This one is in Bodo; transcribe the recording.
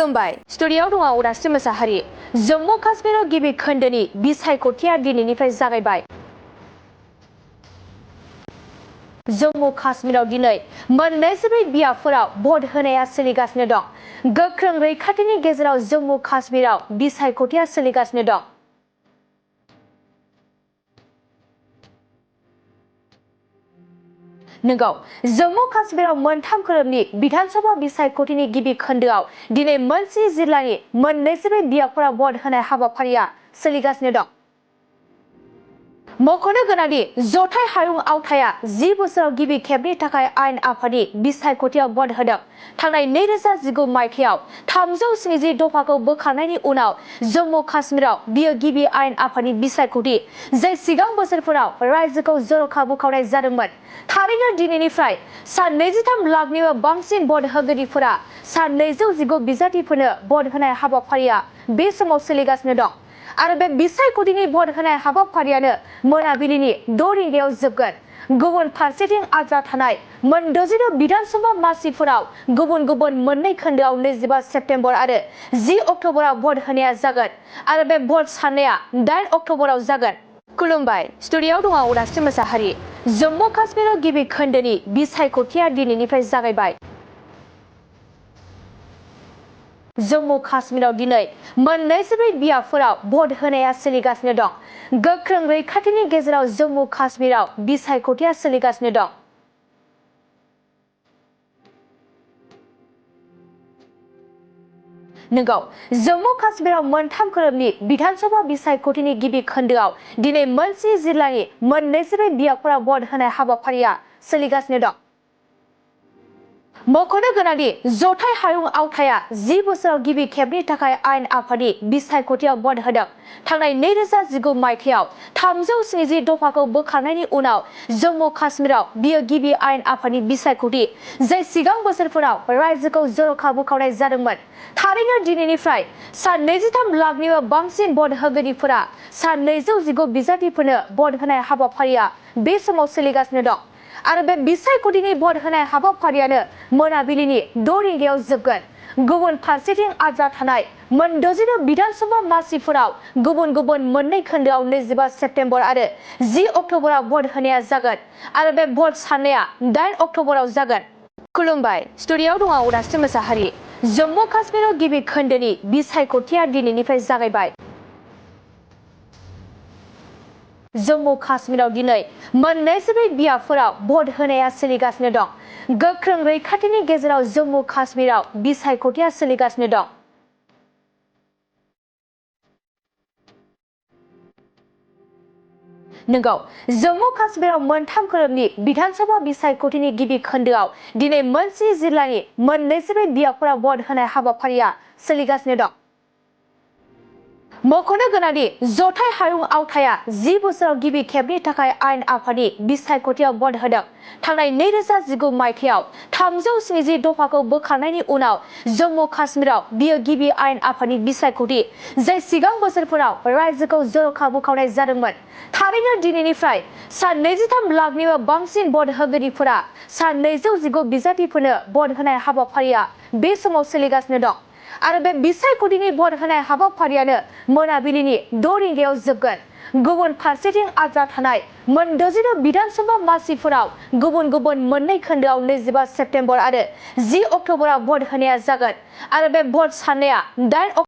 खुलुमबाय स्टुडिय'आव दङ उदांस्रि मोसाहारि। जम्मु काश्मीराव गिबि खोन्दोनि बिसायख'थिया दिनैनिफ्राय जागायबाय। जम्मु काश्मीराव दिनै मोननैसो बियाबफोराव भट होनाया सोलिगासिनो दं। गोख्रों रैखाथिनि गेजेराव जम्मु काश्मीराव बिसायख'थिया सोलिगासिनो दं। नंगौ, जम्मु काश्मीराव मोनथाम खोलोबनि विधानसभा बिसायख'थिनि गिबि खोन्दोआव दिनै मोनसे जिल्लानि मोननैसो बियाबफोराव भट होनाय हाबाफारिया सोलिगासिनो दं। मख'नो गोनांदि जथाय हायुं आवथाया 10 बोसोराव गिबि खेबनि थाखाय आयेन आफादनि बिसायख'थियाव भट होदों। थांनाय 2019 मायथाइयाव 370 दफाखौ बोखारनायनि उनाव जम्मु काश्मीराव बियो गिबि आयेन आफादनि बिसायख'थि, जाय सिगां बोसोरफोराव रायजोखौ जर'खा बोखावनाय जादोंमोन। थारैनो दिनैनिफ्राय सा 23 लाखनिबो बांसिन भट होगिरिफोरा सा 219 बिजाथिफोरनो भट होनाय हाबाफारिया बे समाव सोलिगासिनो दं। आरो बे बिसायख'थिनि भट होनाय हाबाफारियानो मोनाबिलिनि 6 रिंगायाव जोबगोन। गुबुन फारसेथिं आद्रा थानाय मोन 62 बिधानसभा मासिफोराव गुबुन गुबुन मोननै खोन्दोआव 25 सेप्तेम्बर आरो 10 अक्ट'बराव भट होनाया जागोन आरो बे भट साननाया 8 अक्ट'बराव जागोन। खुलुमबाय स्टुडिय'आव दङ उदांस्रि मोसाहारि। जम्मु काश्मीराव गिबि खोन्दोनि बिसायख'थिया दिनैनिफ्राय जागायबाय। जम्मु काश्मीराव दिनै मोननैसो बियाबफोराव भट होनाया सोलिगासिनो दं। गोख्रों रैखाथिनि गेजेराव जम्मु काश्मीराव बिसायख'थिया सोलिगासिनो दं। नंगौ, जम्मु काश्मीराव मोनथाम खोलोबनि विधानसभा बिसायख'थिनि गिबि खोन्दोआव दिनै मोनसे जिल्लानि मोननैसो बियाबफोराव भट होनाय हाबाफारिया सोलिगासिनो दं। मख'नो गोनांदि जथाय हायुं आवथाया 10 बोसोराव गिबि खेबनि थाखाय आयेन आफादनि बिसायख'थियाव भट होदों। थांनाय 2019 मायथाइयाव 370 दफाखौ बोखारनायनि उनाव जम्मु काश्मीराव बियो गिबि आयेन आफादनि बिसायख'थि, जाय सिगां बोसोरफोराव रायजोखौ जर'खा बोखावनाय जादोंमोन। थारैनो दिनैनिफ्राय सा 23 लाखनिबो बांसिन भट होगिरिफोरा सा 219 बिजाथिफोरनो भट होनाय हाबाफारिया बे समाव सोलिगासिनो दं। आरो बे बिसायख'थिनि भट होनाय हाबाफारियानो मोनाबिलिनि 6 रिंगायाव जोबगोन। गुबुन फारसेथिं आद्रा थानाय मोन 62 बिधानसभा मासिफोराव गुबुन गुबुन मोननै खोन्दोआव 25 सेप्तेम्बर आरो 10 अक्ट'बराव भट होनाया जागोन आरो बे भट साननाया 8 अक्ट'बराव जागोन। खुलुमबाय स्टुडिय'आव दङ उदांस्रि मोसाहारि। जम्मु काश्मीराव गिबि खोन्दोनि बिसायख'थिया दिनैनिफ्राय जागायबाय। जम्मु काश्मीराव दिनै मोननैसो बियाबफोराव भट होनाया सोलिगासिनो दं। गोख्रों रैखाथिनि गेजेराव जम्मु काश्मीराव बिसायख'थिया सोलिगासिनो दं। नंगौ, जम्मु काश्मीराव मोनथाम खोलोबनि विधानसभा बिसायख'थिनि गिबि खोन्दोआव दिनै मोनसे जिल्लानि मोननैसो बियाबफोराव भट होनाय हाबाफारिया सोलिगासिनो दं। मख'नो गोनांदि जथाय हायुं आवथाया 10 बोसोराव गिबि खेबनि थाखाय आयेन आफादनि बिसायख'थियाव भट होदों। थांनाय 2019 मायथाइयाव 370 दफाखौ बोखारनायनि उनाव जम्मु काश्मीराव बियो गिबि आयेन आफादनि बिसायख'थि, जाय सिगां बोसोरफोराव रायजोखौ जर'खा बोखावनाय जादोंमोन। थारैनो दिनैनिफ्राय सा 23 लाखनिबो बांसिन भट होगिरिफोरा सा 219 बिजाथिफोरनो भट होनाय हाबाफारिया बे समाव सोलिगासिनो दं। आरो बे बिसायख'थिनि भट होनाय हाबाफारियानो मोनाबिलिनि 6 रिंगायाव जोबगोन। गुबुन फारसेथिं आद्रा थानाय मोन 62 बिधानसभा मासिफोराव गुबुन गुबुन मोननै खोन्दोआव 25 सेप्तेम्बर आरो 10 अक्ट'बराव भट होनाया जागोन आरो बे भट साननाया 8